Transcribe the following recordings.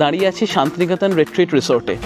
দাঁড়িয়ে আছি শান্তিনিকেতন রিট্রিট রিসোর্টে।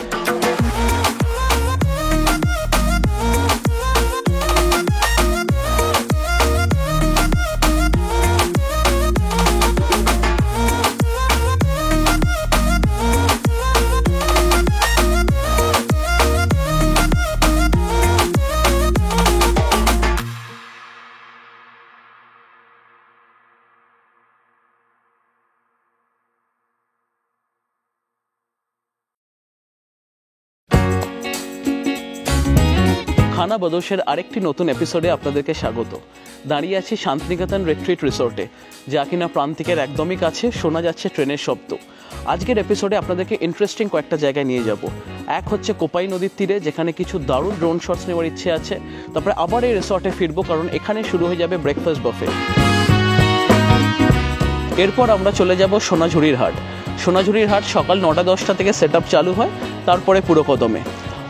খানা বদোশের আরেকটি নতুন এপিসোডে আপনাদেরকে স্বাগত। দাঁড়িয়ে আছি শান্তিনিকেতন রিট্রিট রিসোর্টে, যা কিনা প্রান্তিকের একদমই কাছে, শোনা যাচ্ছে ট্রেনের শব্দ। আজকের এপিসোডে আপনাদেরকে ইন্টারেস্টিং কয়েকটা জায়গায় নিয়ে যাব। এক হচ্ছে কোপাই নদীর তীরে, যেখানে কিছু দারুণ ড্রোন শটস নেওয়ার ইচ্ছে আছে। তারপরে আবার এই রিসোর্টে ফিরবো, কারণ এখানে শুরু হয়ে যাবে ব্রেকফাস্ট বাফে। এরপর আমরা চলে যাব সোনাঝুরির হাট। সোনাঝুরির হাট সকাল 9টা-10টা থেকে সেট আপ চালু হয়, তারপরে পুরো কদমে।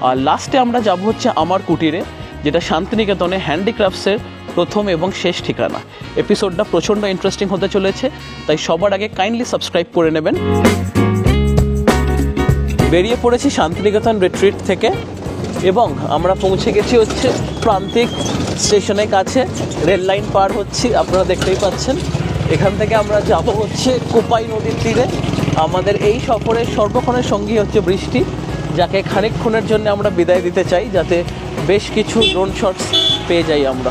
আর লাস্টে আমরা যাব হচ্ছে আমার কুটিরে, যেটা শান্তিনিকেতনে হ্যান্ডিক্রাফটসের প্রথম এবং শেষ ঠিকানা। এপিসোডটা প্রচণ্ড ইন্টারেস্টিং হতে চলেছে, তাই সবার আগে কাইন্ডলি সাবস্ক্রাইব করে নেবেন। বেরিয়ে পড়েছি শান্তিনিকেতন রিট্রিট থেকে এবং আমরা পৌঁছে গেছি হচ্ছে প্রান্তিক স্টেশনের কাছে। রেল লাইন পার হচ্ছি, আপনারা দেখতেই পাচ্ছেন। এখান থেকে আমরা যাব হচ্ছে কোপাই নদীর তীরে। আমাদের এই সফরের সর্বক্ষণের সঙ্গী হচ্ছে বৃষ্টি, যাকে খানিকক্ষণের জন্য আমরা বিদায় দিতে চাই, যাতে বেশ কিছু ড্রোন শটস পেয়ে যাই আমরা।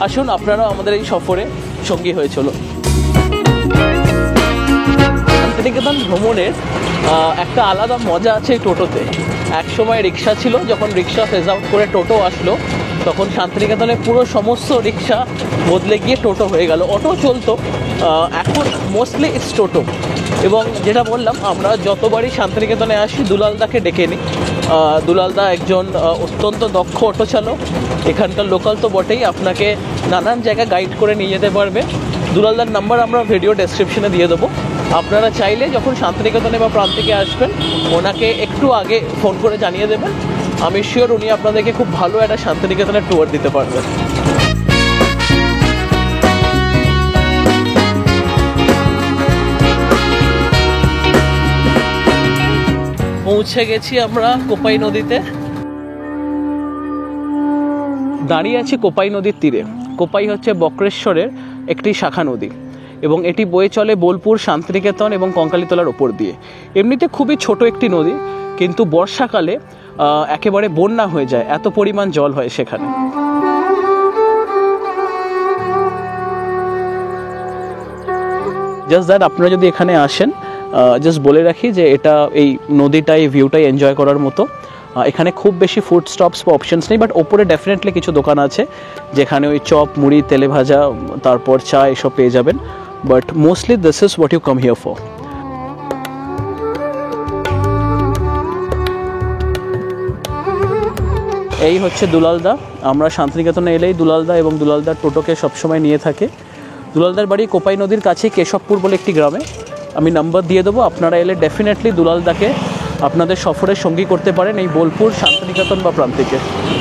আসুন আপনারাও আমাদের এই সফরে সঙ্গী হয়ে চলো। শান্তিনিকেতন ভ্রমণের একটা আলাদা মজা আছে এই টোটোতে। একসময় রিক্সা ছিল, যখন রিক্সা ফেজ আউট করে টোটো আসলো, তখন শান্তিনিকেতনে পুরো সমস্ত রিক্সা বদলে গিয়ে টোটো হয়ে গেল। অটো চলতো, এখন মোস্টলি ইটস টোটো। এবং যেটা বললাম, আমরা যতবারই শান্তিনিকেতনে আসি দুলালদাকে ডেকে নিই। দুলালদা একজন অত্যন্ত দক্ষ অটো চালক, এখানকার লোকাল তো বটেই, আপনাকে নানান জায়গায় গাইড করে নিয়ে যেতে পারবে। দুলালদার নাম্বার আমরা ভিডিও ডেসক্রিপশনে দিয়ে দেবো। আপনারা চাইলে যখন শান্তিনিকেতনে বা প্রান্তিকে আসবেন, ওনাকে একটু আগে ফোন করে জানিয়ে দেবেন। আমি শিওর উনি আপনাদেরকে খুব ভালো একটা শান্তিনিকেতনের ট্যুর দিতে পারবেন। পৌঁছে গেছি আমরা কোপাই নদীতে। দাঁড়িয়ে আছি কোপাই নদীর তীরে। কোপাই হচ্ছে বক্রেশ্বরের একটি শাখা নদী এবং এটি বয়ে চলে বোলপুর, শান্তিনিকেতন এবং কঙ্কালীতলার ওপর দিয়ে। এমনিতে খুবই ছোট একটি নদী, কিন্তু বর্ষাকালে একেবারে বন্যা হয়ে যায়, এত পরিমাণ জল হয় সেখানে। জাস্ট দ্যাট, আপনারা যদি এখানে আসেন, জাস্ট বলে রাখি যে এটা এই নদীটা, এই ভিউটাই এনজয় করার মতো। এখানে খুব বেশি ফুড স্টপস বা অপশনস নেই, বাট ওপরে ডেফিনেটলি কিছু দোকান আছে যেখানে ওই চপ, মুড়ি, তেলে ভাজা, তারপর চা এসব পেয়ে যাবেন। But mostly this is what you come here for. এই হচ্ছে দুলালদা। আমরা শান্তিনিকেতনে এলেই দুলালদা এবং দুলালদার টোটোকে সবসময় নিয়ে থাকে। দুলালদার বাড়ি কোপাই নদীর কাছে কেশবপুর বলে একটি গ্রামে। আমি নাম্বার দিয়ে দেবো, আপনারা এলে ডেফিনেটলি দুলালদাকে আপনাদের সফরের সঙ্গী করতে পারেন এই বোলপুর, শান্তিনিকেতন বা প্রান্তিকে।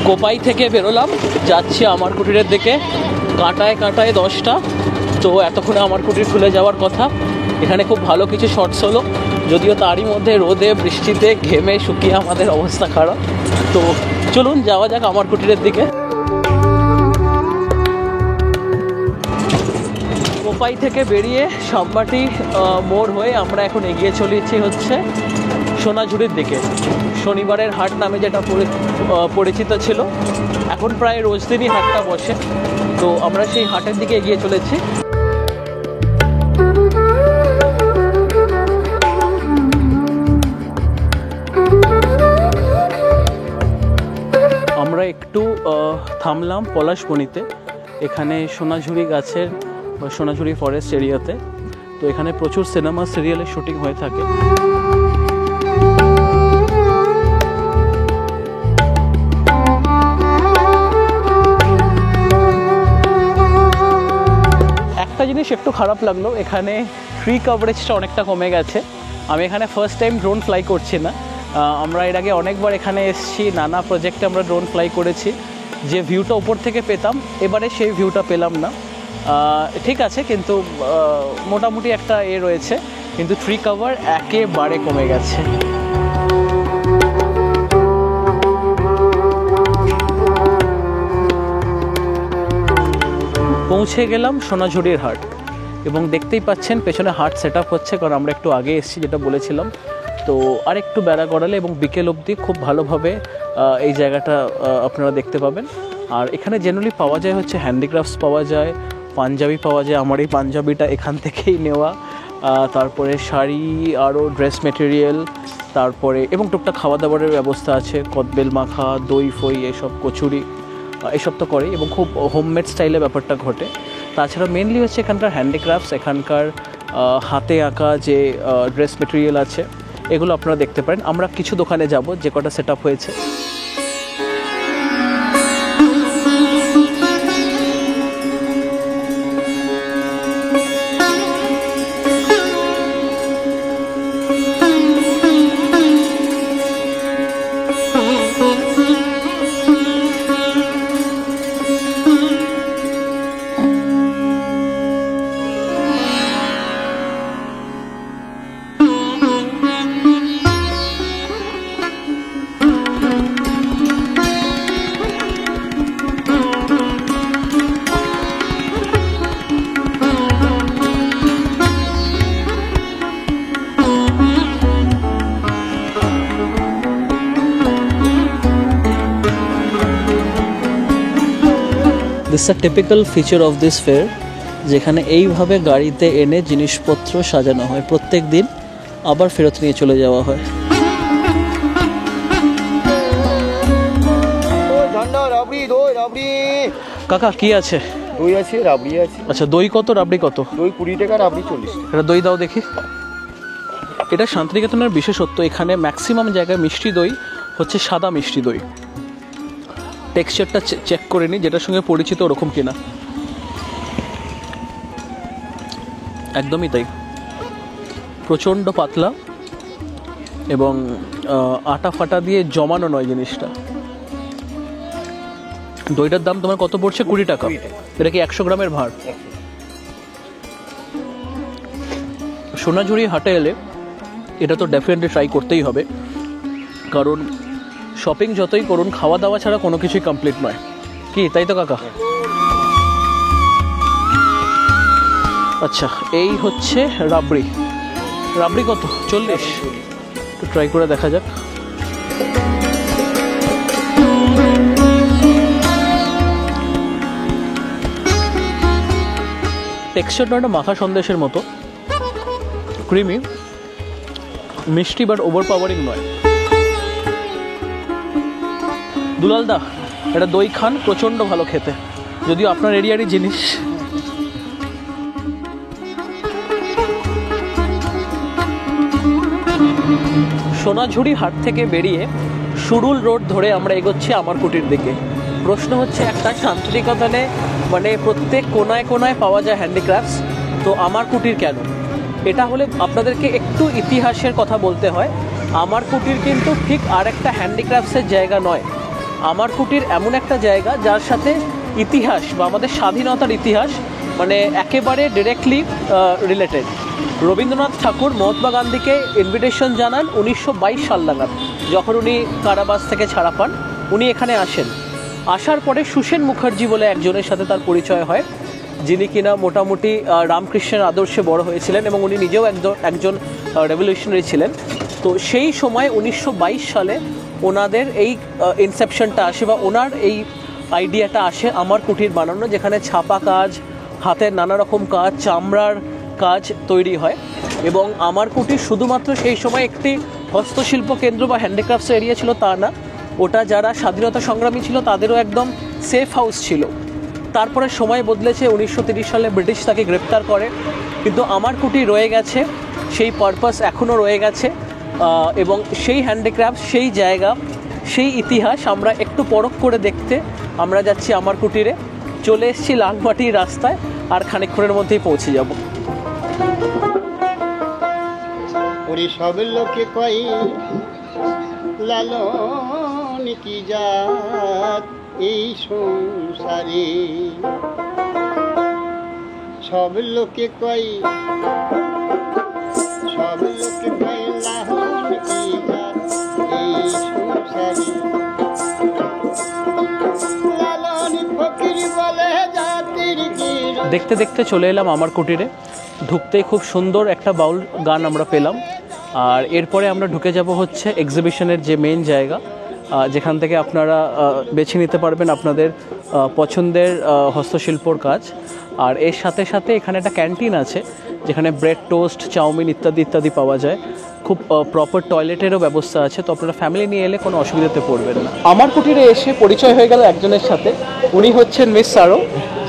কোপাই থেকে বেরোলাম, যাচ্ছি আমার কুটিরের দিকে। কাঁটায় কাঁটায় 10টা, তো এতক্ষণে আমার কুটির খুলে যাওয়ার কথা। এখানে খুব ভালো কিছু শর্টস হলো, যদিও তারই মধ্যে রোদে বৃষ্টিতে ঘেমে শুকিয়ে আমাদের অবস্থা খারাপ। তো চলুন যাওয়া যাক আমার কুটিরের দিকে। কোপাই থেকে বেরিয়ে সামবাটি মোড় হয়ে আমরা এখন এগিয়ে চলেছি হচ্ছে সোনাঝুরির দিকে। শনিবারের হাট নামে যেটা পরিচিত ছিল, এখন প্রায় রোজ দিনই হাটটা বসে। তো আমরা সেই হাটের দিকে এগিয়ে চলেছি। আমরা একটু থামলাম পলাশবনিতে, এখানে সোনাঝুরি গাছের বা সোনাঝুরি ফরেস্ট এরিয়াতে। তো এখানে প্রচুর সিনেমা, সিরিয়ালের শুটিং হয়ে থাকে। একটা জিনিস একটু খারাপ লাগলো, এখানে ট্রি কভারেজটা অনেকটা কমে গেছে। আমি এখানে ফার্স্ট টাইম ড্রোন ফ্লাই করছি না। আমরা এর আগে অনেকবার এখানে এসেছি, নানা প্রজেক্টে আমরা ড্রোন ফ্লাই করেছি। যে ভিউটা উপর থেকে পেতাম, এবারে সেই ভিউটা পেলাম না। ঠিক আছে, কিন্তু মোটামুটি একটা রয়েছে। কিন্তু ট্রি কভার একেবারে কমে গেছে। পৌঁছে গেলাম সোনাঝুরির হাট এবং দেখতেই পাচ্ছেন পেছনে হাট সেট আপ হচ্ছে, কারণ আমরা একটু আগে এসেছি যেটা বলেছিলাম। তো আর একটু বেড়া গড়ালে এবং বিকেল অবধি খুব ভালোভাবে এই জায়গাটা আপনারা দেখতে পাবেন। আর এখানে জেনারেলি পাওয়া যায় হচ্ছে হ্যান্ডিক্রাফটস পাওয়া যায়, পাঞ্জাবি পাওয়া যায়, আমার এই পাঞ্জাবিটা এখান থেকেই নেওয়া, তারপরে শাড়ি, আরও ড্রেস মেটেরিয়াল, তারপরে এবং টুকটাক খাওয়া দাওয়ারের ব্যবস্থা আছে, কদবেল মাখা, দই ফই, এসব কচুরি এসব তো করে এবং খুব হোমমেড স্টাইলে ব্যাপারটা ঘটে। তাছাড়া মেনলি হচ্ছে এখানকার হ্যান্ডিক্রাফটস, এখানকার হাতে আঁকা যে ড্রেস মেটেরিয়াল আছে এগুলো আপনারা দেখতে পারেন। আমরা কিছু দোকানে যাব যে কটা সেট আপ হয়েছে। This a typical feature of this fair, যেখানে এইভাবে গাড়িতে এনে জিনিসপত্র সাজানো হয়, প্রত্যেক দিন আবার ফেরত নিয়ে চলে যাওয়া হয়। কাকা কি আছে? দই আছে, রাবড়ি আছে। আচ্ছা, দই কত, রাবড়ি কত? দই 20 টাকা, রাবড়ি 40 টাকা। এটা দই দাও দেখি। এটা শান্তিনিকেতনের বিশেষত্ব, এখানে ম্যাক্সিমাম জায়গায় মিষ্টি দই হচ্ছে সাদা মিষ্টি দই। টেক্সচারটা চেক করে নিই যেটার সঙ্গে পরিচিত ওরকম কিনা। একদমই তাই, প্রচণ্ড পাতলা এবং আটা ফাটা দিয়ে জমানো নয় জিনিসটা। দইটার দাম তোমার কত পড়ছে? 20 টাকা। এটা কি 100 গ্রামের ভার? সোনাঝুরি হাটে এলে এটা তো ডেফিনেটলি ট্রাই করতেই হবে, কারণ শপিং যতই করুন খাওয়া দাওয়া ছাড়া কোনো কিছুই কমপ্লিট নয়, কি তাই তো কাকা? আচ্ছা, এই হচ্ছে রাবড়ি। রাবড়ি কত? 40। একটু ট্রাই করে দেখা যাক। টেক্সচারটা একটা মাখা সন্দেশের মতো, ক্রিমি মিষ্টি, বাট ওভার পাওয়ারিং নয়। দুলালদা, এটা দই খান, প্রচণ্ড ভালো খেতে, যদিও আপনার এরিয়ারই জিনিস। সোনাঝুরি হাট থেকে বেরিয়ে সুরুল রোড ধরে আমরা এগোচ্ছি আমার কুটির দিকে। প্রশ্ন হচ্ছে একটা, শান্তিনিকেতনে মানে প্রত্যেক কোনায় কোনায় পাওয়া যায় হ্যান্ডিক্রাফটস, তো আমার কুটির কেন? এটা হলে আপনাদেরকে একটু ইতিহাসের কথা বলতে হয়। আমার কুটির কিন্তু ঠিক আর একটা হ্যান্ডিক্রাফটসের জায়গা নয়। আমার কুটির এমন একটা জায়গা যার সাথে ইতিহাস বা আমাদের স্বাধীনতার ইতিহাস মানে একেবারে ডিরেক্টলি রিলেটেড। রবীন্দ্রনাথ ঠাকুর মহাত্মা গান্ধীকে ইনভিটেশন জানান 1922 সাল নাগাদ, যখন উনি কারাবাস থেকে ছাড়া পান। উনি এখানে আসেন, আসার পরে সুসেন মুখার্জি বলে একজনের সাথে তার পরিচয় হয়, যিনি কিনা মোটামুটি রামকৃষ্ণের আদর্শে বড় হয়েছিলেন এবং উনি নিজেও একজন রেভলিউশনারি ছিলেন। তো সেই সময় 1922 সালে ওনাদের এই ইনসেপশনটা আসে বা ওনার এই আইডিয়াটা আসে আমার কুটির বানানো, যেখানে ছাপা কাজ, হাতের নানা রকম কাজ, চামড়ার কাজ তৈরি হয়। এবং আমার কুটির শুধুমাত্র সেই সময় একটি হস্তশিল্প কেন্দ্র বা হ্যান্ডিক্রাফটস এরিয়া ছিল তা না, ওটা যারা স্বাধীনতা সংগ্রামী ছিল তাদেরও একদম সেফ হাউস ছিল। তারপরে সময় বদলেছে, 1930 সালে ব্রিটিশ তাকে গ্রেপ্তার করে, কিন্তু আমার কুটির রয়ে গেছে, সেই পারপাস এখনও রয়ে গেছে। এবং সেই হ্যান্ডিক্রাফট, সেই জায়গা, সেই ইতিহাস আমরা একটু পরখ করে দেখতে আমরা যাচ্ছি আমার কুটিরে। চলে এসেছি লালমাটির রাস্তায়, আর খানিকক্ষণের মধ্যেই পৌঁছে যাব। ওরে সব লোকে কই লালন কি জাত এই সংসারে, সব লোকে কই দেখতে দেখতে চলে এলাম আমার কুটিরে। ঢুকতেই খুব সুন্দর একটা বাউল গান আমরা পেলাম। আর এরপরে আমরা ঢুকে যাব হচ্ছে এক্সিবিশনের যে মেন জায়গা, যেখান থেকে আপনারা বেছে নিতে পারবেন আপনাদের পছন্দের হস্তশিল্পর কাজ। আর এর সাথে সাথে এখানে একটা ক্যান্টিন আছে, যেখানে ব্রেড, টোস্ট, চাউমিন ইত্যাদি ইত্যাদি পাওয়া যায়। খুব প্রপার টয়লেটেরও ব্যবস্থা আছে, তো আপনারা ফ্যামিলি নিয়ে এলে কোনো অসুবিধাতে পড়বেন না। আমার কুটিরে এসে পরিচয় হয়ে গেল একজনের সাথে। উনি হচ্ছেন মিস সারো,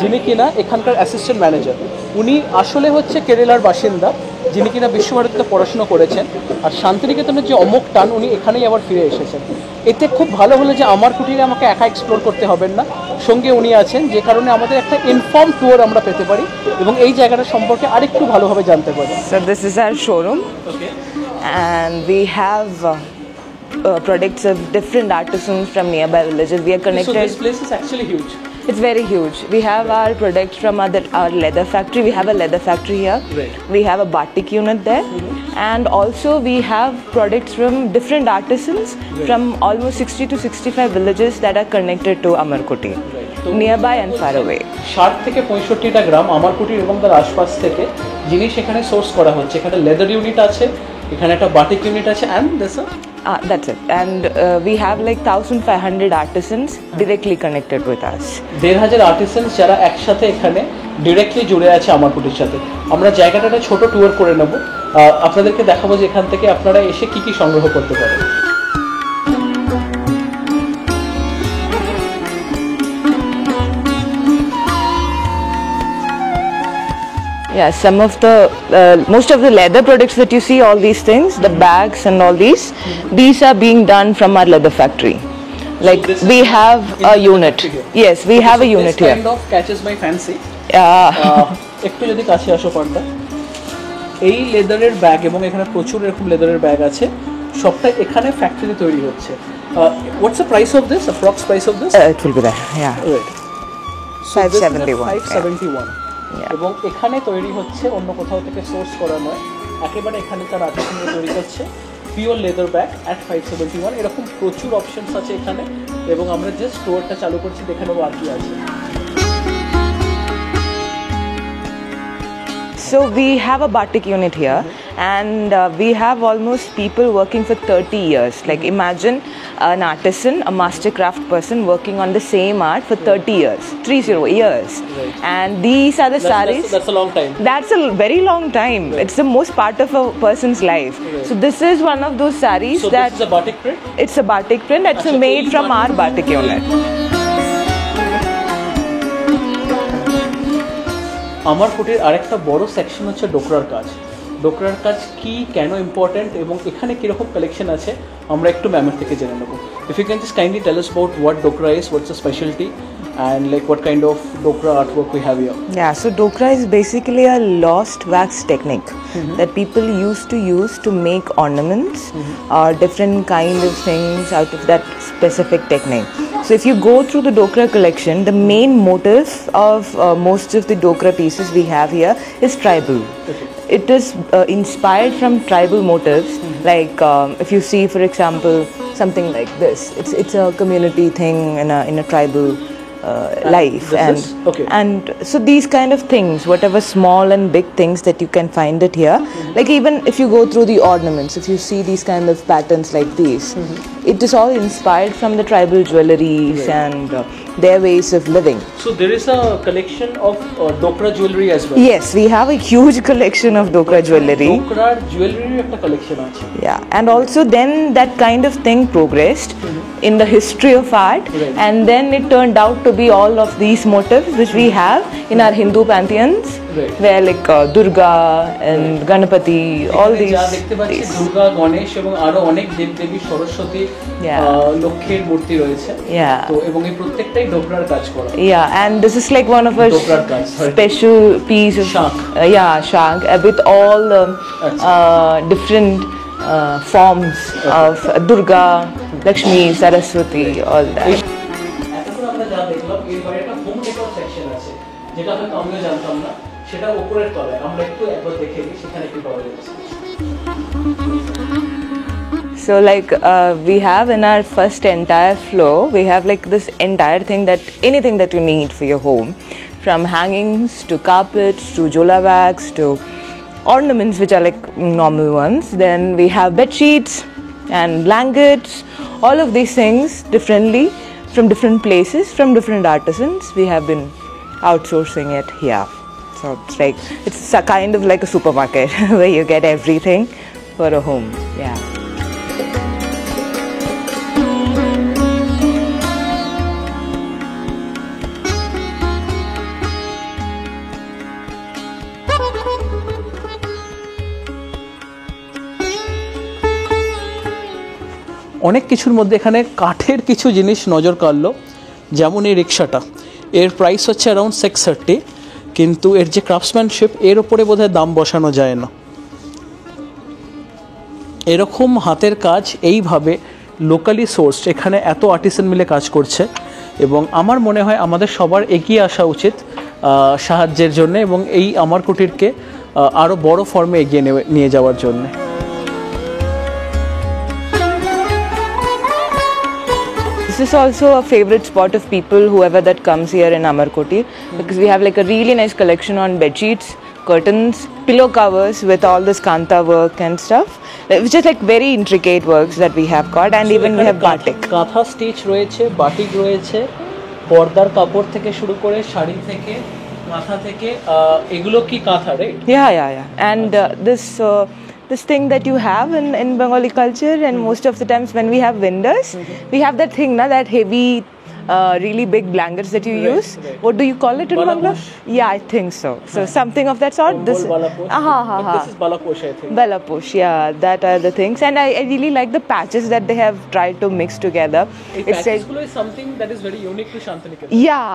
যিনি কিনা এখানকার অ্যাসিস্ট্যান্ট ম্যানেজার। উনি আসলে হচ্ছে কেরালার বাসিন্দা, যিনি কিনা বিশ্বভারতীতে পড়াশোনা করেছেন। আর শান্তিনিকেতনের যে অমোক টান, উনি এখানেই আবার ফিরে এসেছেন। এতে খুব ভালো হলো যে আমার কুটিরে আমাকে একা এক্সপ্লোর করতে হবেন না, সঙ্গে উনি আছেন, যে কারণে আমাদের একটা ইনফর্ম ট্যুর আমরা পেতে পারি এবং এই জায়গাটা সম্পর্কে আরেকটু ভালোভাবে জানতে পারি। So this is our showroom, okay, and we have products of different artisans from nearby villages. We are so connected. this place is actually huge. It's very huge. We have our products from our leather factory. We have a leather factory here. Right. We have a batik unit there, and also we have products from different artisans from almost 60 to 65 villages that are connected to Amarkoti, nearby and far away. 60 থেকে 65টা গ্রাম আমার কুটির এবং তার আশপাশ থেকে জিনিস এখানে source করা হচ্ছে। এখানে লেদার ইউনিট আছে, এখানে একটা বাটিক ইউনিট আছে, and this That's it. And we have like 1,500 artisans directly connected with us. 1,500 আর্টিসানস যারা একসাথে এখানে ডিরেক্টলি জুড়ে আছে আমার কুটির সাথে। আমরা জায়গাটা একটা ছোট ট্যুর করে নেব, আপনাদেরকে দেখাবো যে এখান থেকে আপনারা এসে কি কি সংগ্রহ করতে পারেন। Yeah, some of the most of the leather products that you see, all these things, the bags and all these are being done from our leather factory. Like this is we have a in the unit. factory here. Yes, we have a unit This here. kind of catches my fancy. একটু যদি কাছে আসো পারটা, এই লেদারের bag এবং এখানে প্রচুর এরকম লেদারের ব্যাগ আছে, সবটা এখানে ফ্যাক্টরি তৈরি হচ্ছে। What's the price of this, approx price of this? It will be there. Yeah. Right, 571. 571। Yeah. এবং এখানে তৈরি হচ্ছে, অন্য কোথাও থেকে সোর্স করা নয়, একেবারে এখানে তার আর্টিসান তৈরি করছে পিওর লেদার ব্যাগ অ্যাট 571। এরকম প্রচুর অপশনস আছে এখানে, এবং আমরা জাস্ট স্টোরটা চালু করছি, দেখে নেবো আর কি আছে। So we have a batik unit here, and we have almost people working for 30 years. Like imagine an artisan, a master craft person working on the same art for 30 years, 30 years. Right. And these are the sarees. That's a long time. That's a very long time. Right. It's the most part of a person's life. Right. So this is one of those sarees So that this is a batik print? it's a batik print that's Achha, made ei from batik- our batik unit. আমার কুটির আরেকটা বড় section হচ্ছে ডোকরার কাজ। ডোকরার কাজ কি, কেন important, এবং এখানে কীরকম কালেকশন আছে আমরা একটু ম্যামের থেকে জেনে নেবো। If you can just kindly tell us about what Dokra is, what's the speciality, and like what kind of dokra artwork we have here. Yeah, so dokra is basically a lost wax technique that people used to use to make ornaments or different kind of things out of that specific technique. So if you go through the dokra collection, the main motive of most of the dokra pieces we have here is tribal. Okay. It is inspired from tribal motives. Like if you see, for example, something like this, it's a community thing in a tribal life, this is? Okay. and so these kind of things, whatever small and big things that you can find it here, like even if you go through the ornaments, if you see these kind of patterns like these, it is all inspired from the tribal jewelleries and their ways of living. So there is a collection of dokra jewelry as well. Yes, we have a huge collection of dokra jewellery. ডোকরার জুয়েলারির একটা collection আছে। Yeah, and also then that kind of thing progressed in the history of art, Right. and then it turned out to be all of these motifs which we have in our Hindu pantheons, Right. where like Durga and Ganapati, all এখানে these. যা দেখতে পাচ্ছি these. Durga, Ganesh এবং আরো অনেক দেবদেবী, Saraswati, Yeah. লক্ষ্মীর মূর্তি রয়েছে। Yeah. তো এবং এই প্রত্যেকটাই ডোকরার কাজ করা। Yeah, and this is like one of our Dokra cards, sorry. special piece of Shank. Shank, with all different forms of Durga, Lakshmi, Saraswati, all that. এতক্ষণ আমরা যা দেখলাম, এর বাইরে একটা হোম ডেকোর সেকশন আছে, যেটা হয়তো আমরা জানতাম না, সেটা উপরের তলায়। আমরা একবার দেখে নিই সেখানে কি পাওয়া যাচ্ছে। So like we have in our first entire floor, we have like this entire thing, that anything that you need for your home, from hangings to carpets to jhola bags to ornaments which are like normal ones. Then we have bed sheets and blankets, all of these things differently from different places, from different artisans. We have been outsourcing it here. So it's a kind of like a supermarket where you get everything for a home. Yeah. অনেক কিছুর মধ্যে এখানে কাঠের কিছু জিনিস নজর কাড়লো, যেমন এই রিক্সাটা, এর প্রাইস হচ্ছে অ্যারাউন্ড 630, কিন্তু এর যে ক্রাফটসম্যানশিপ এর ওপরে বোধহয় দাম বসানো যায় না। এরকম হাতের কাজ এইভাবে লোকালি সোর্স এখানে এত আর্টিসান মিলে কাজ করছে, এবং আমার মনে হয় আমাদের সবার এগিয়ে আসা উচিত সাহায্যের জন্য এবং এই আমার কুটিরকে আরও বড় ফর্মে এগিয়ে নিয়ে যাওয়ার জন্যে। This is also a favorite spot of people, whoever that comes here in Amarkoti, because we have like a really nice collection on bed sheets, curtains, pillow covers with all this kanta work and stuff, which is like very intricate works that we have got, and even we have batik. কাঁথা stitch রয়েছে, batik রয়েছে, পর্দার কাপড় থেকে শুরু করে শাড়ি থেকে মাথা থেকে, এগুলো কি কাঁথা, right? Yeah. And this thing that you have in Bengali culture, and most of the times when we have vendors, we have that thing, that heavy, really big blankets that you use. Right. What do you call it in Bangla? Balaposh? Yeah, I think so. So something of that sort. This is Balaposh, I think. Balaposh, yeah, that are the things. And I really like the patches that they have tried to mix together. It's like something that is very unique to Shantiniketan. Yeah,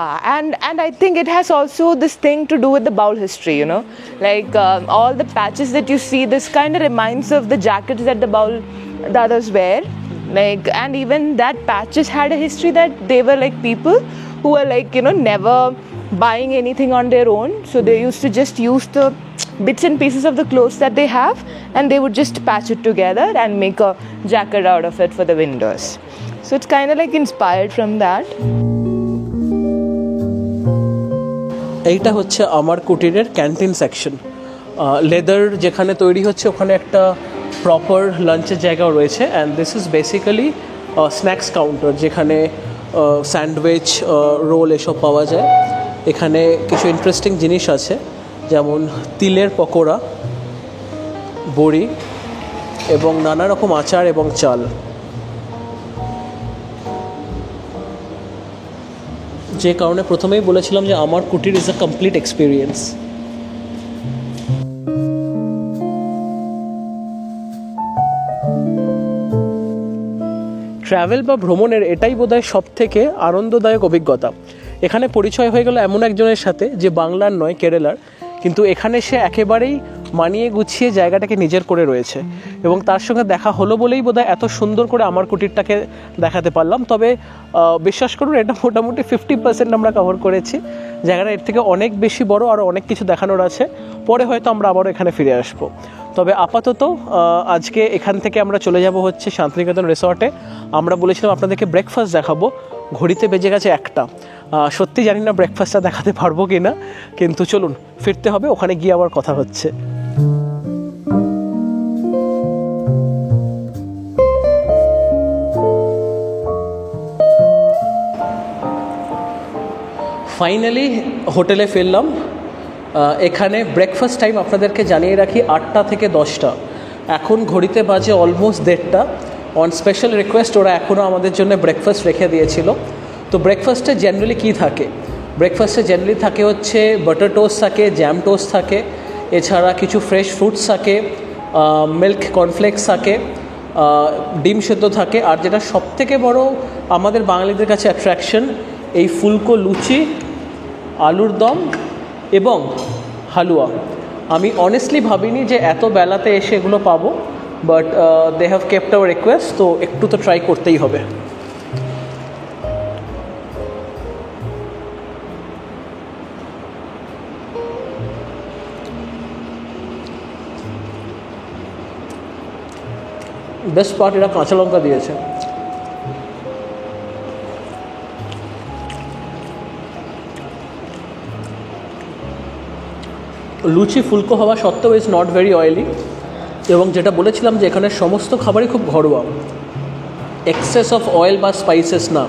and I think it has also this thing to do with the Baul history, like all the patches that you see, this kind of reminds of the jackets that the Baul dadas wear. Like, and even that patches had a history that they were like people who were like, never buying anything on their own. So they used to just use the bits and pieces of the clothes that they have, and they would just patch it together and make a jacket out of it for the windows. So it's kind of like inspired from that. এইটা হচ্ছে আমার কুটিরের canteen section. Leather যেখানে তৈরি হচ্ছে ওখানে একটা proper লাঞ্চের জায়গাও রয়েছে, and this is basically snacks counter, যেখানে স্যান্ডউইচ, রোল এসব পাওয়া যায়। এখানে কিছু ইন্টারেস্টিং জিনিস আছে, যেমন তিলের পকোড়া, বড়ি এবং নানা রকম আচার এবং চাল, যে কারণে প্রথমেই বলেছিলাম যে আমার কুটির is a complete experience. Travel বা ভ্রমণের এটাই বোধহয় সব থেকে আনন্দদায়ক অভিজ্ঞতা। এখানে পরিচয় হয়ে গেল এমন একজনের সাথে যে বাংলার নয়, কেরালার, কিন্তু এখানে সে একেবারেই মানিয়ে গুছিয়ে জায়গাটাকে নিজের করে রয়েছে, এবং তার সঙ্গে দেখা হলো বলেই বোধহয় এত সুন্দর করে আমার কুটিরটাকে দেখাতে পারলাম। তবে বিশ্বাস করুন, এটা মোটামুটি 50% আমরা কভার করেছি। জায়গাটা এর থেকে অনেক বেশি বড়, আরও অনেক কিছু দেখানোর আছে, পরে হয়তো আমরা আবারও এখানে ফিরে আসবো। তবে আপাতত আজকে এখান থেকে আমরা চলে যাব হচ্ছে শান্তিনিকেতন রিসর্টে। আমরা বলেছিলাম আপনাদেরকে ব্রেকফাস্ট দেখাবো, ঘড়িতে বেজে গেছে 1টা। সত্যি জানি না ব্রেকফাস্টটা দেখাতে পারবো কি না, কিন্তু চলুন ফিরতে হবে, ওখানে গিয়ে আবার কথা হচ্ছে। ফাইনালি হোটেলে ফিরলাম। এখানে ব্রেকফাস্ট টাইম আপনাদেরকে জানিয়ে রাখি 8টা থেকে 10টা। এখন ঘড়িতে বাজে অলমোস্ট 1:30। অন স্পেশাল রিকোয়েস্ট ওরা এখনও আমাদের জন্য ব্রেকফাস্ট রেখে দিয়েছিল। তো ব্রেকফাস্টে জেনারেলি কী থাকে? ব্রেকফাস্টে জেনারেলি থাকে হচ্ছে বাটার টোস্ট থাকে, জ্যাম টোস্ট থাকে, এছাড়া কিছু ফ্রেশ ফ্রুটস থাকে, মিল্ক কর্নফ্লেক্স থাকে, ডিম সেদ্ধ থাকে, আর যেটা সবথেকে বড় আমাদের বাঙালিদের কাছে অ্যাট্রাকশন, এই ফুলকো লুচি, আলুর দম এবং হালুয়া। আমি অনেস্টলি ভাবিনি যে এত বেলাতে এসে এগুলো পাবো, but they have kept our request, তো একটু তো ট্রাই করতেই হবে। বেস্ট পার্ট, এরা কাঁচা লঙ্কা দিয়েছে। লুচি ফুলকো হওয়া সত্ত্বেও ইজ নট ভেরি অয়েলি, এবং যেটা বলেছিলাম যে এখানে সমস্ত খাবারই খুব ঘরোয়া, এক্সেস অফ অয়েল বা স্পাইসেস না,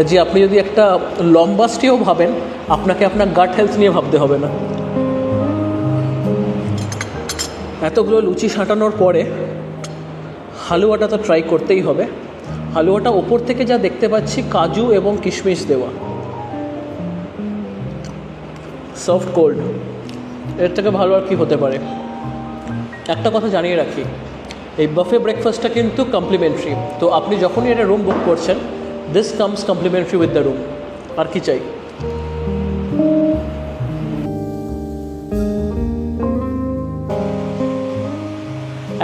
যে আপনি যদি একটা লম্বা স্টেও ভাবেন আপনাকে আপনার গাট হেলথ নিয়ে ভাবতে হবে না। এতগুলো লুচি সাঁটানোর পরে হালুয়াটা তো ট্রাই করতেই হবে। হালুয়াটা ওপর থেকে যা দেখতে পাচ্ছি কাজু এবং কিশমিশ দেওয়া, সফট কোল্ড, এর থেকে ভালো আর কি হতে পারে। একটা কথা জানিয়ে রাখি, এই বাফে ব্রেকফাস্টটা কিন্তু কমপ্লিমেন্টারি, তো আপনি যখনই এটা রুম বুক করছেন this comes complimentary with the room. আর কি চাই।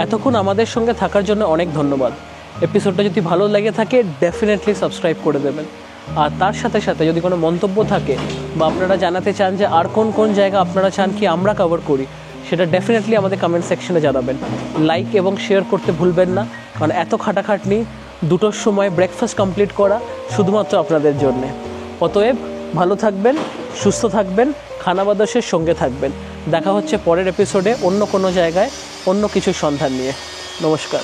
এতক্ষণ আমাদের সঙ্গে থাকার জন্য অনেক ধন্যবাদ। এপিসোডটা যদি ভালো লেগে থাকে ডেফিনেটলি সাবস্ক্রাইব করে দেবেন, আর তার সাথে সাথে যদি কোনো মন্তব্য থাকে বা আপনারা জানাতে চান যে আর কোন কোন জায়গা আপনারা চান কি আমরা কভার করি, সেটা ডেফিনেটলি আমাদের কমেন্ট সেকশনে জানাবেন। লাইক এবং শেয়ার করতে ভুলবেন না, কারণ এত খাটাখাটনি 2টোর সময় ব্রেকফাস্ট কমপ্লিট করা শুধুমাত্র আপনাদের জন্যে। অতএব ভালো থাকবেন, সুস্থ থাকবেন, খানাবাদশের সঙ্গে থাকবেন। দেখা হচ্ছে পরের এপিসোডে অন্য কোনো জায়গায় অন্য কিছুর সন্ধান নিয়ে। নমস্কার।